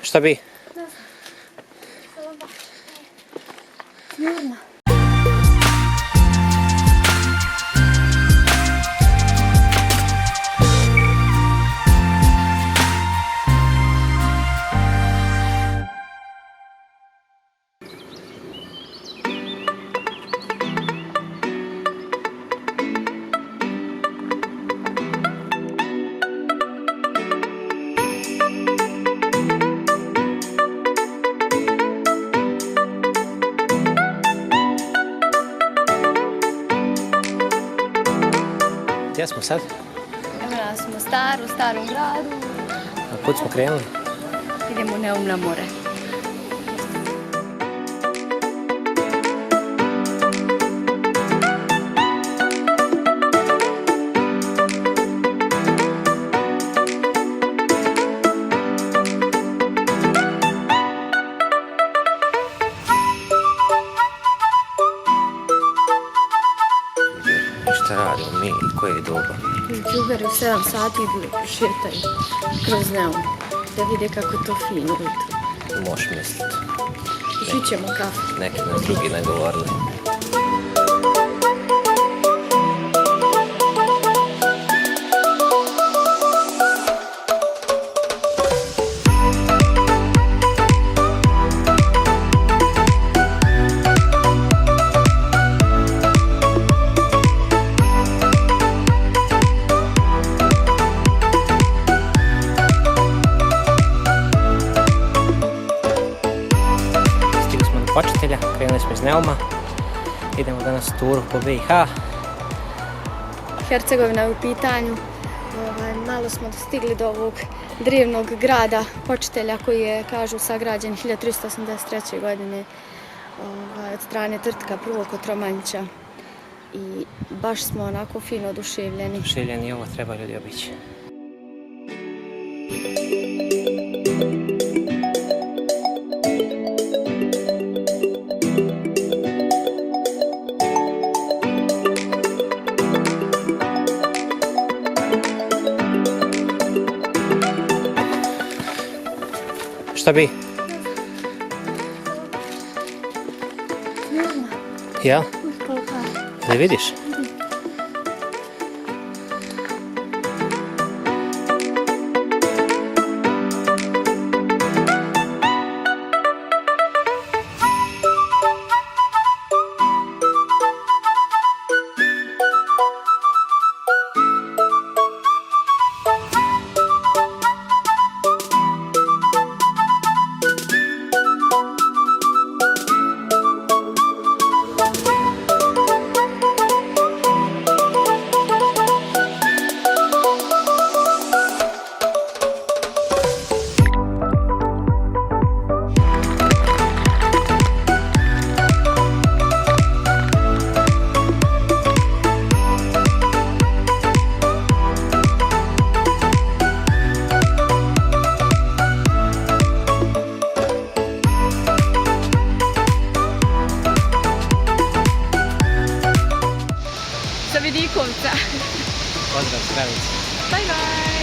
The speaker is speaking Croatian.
Šta bi? Ne znam. Jurna. Gdje smo sad? Evo nas smo u starom gradu. A kud smo krenuli? Idemo u Neum na more. Šta radimo mi? Koje je doba? Džuberi u 7 sati idu šetaju kroz Neum. Da vide kako je to fino ujutro. Možeš misliti. Žit ćemo kafu. Neki nas drugi ne govorili. Počitelja, krenuli smo iz Neuma, idemo danas turu po BiH. Hercegovina je u pitanju. Malo smo stigli do ovog drevnog grada Počitelja koji je, kažu, sagrađen 1383. godine od strane Trtka prvog Kotromanića. I baš smo onako fino oduševljeni. Oduševljeni, ovo treba ljudi obići. Šta bi? Jurna. Ja? Da vidiš? Sa Vidikovca. Pozdrav, zdravice. Bye bye.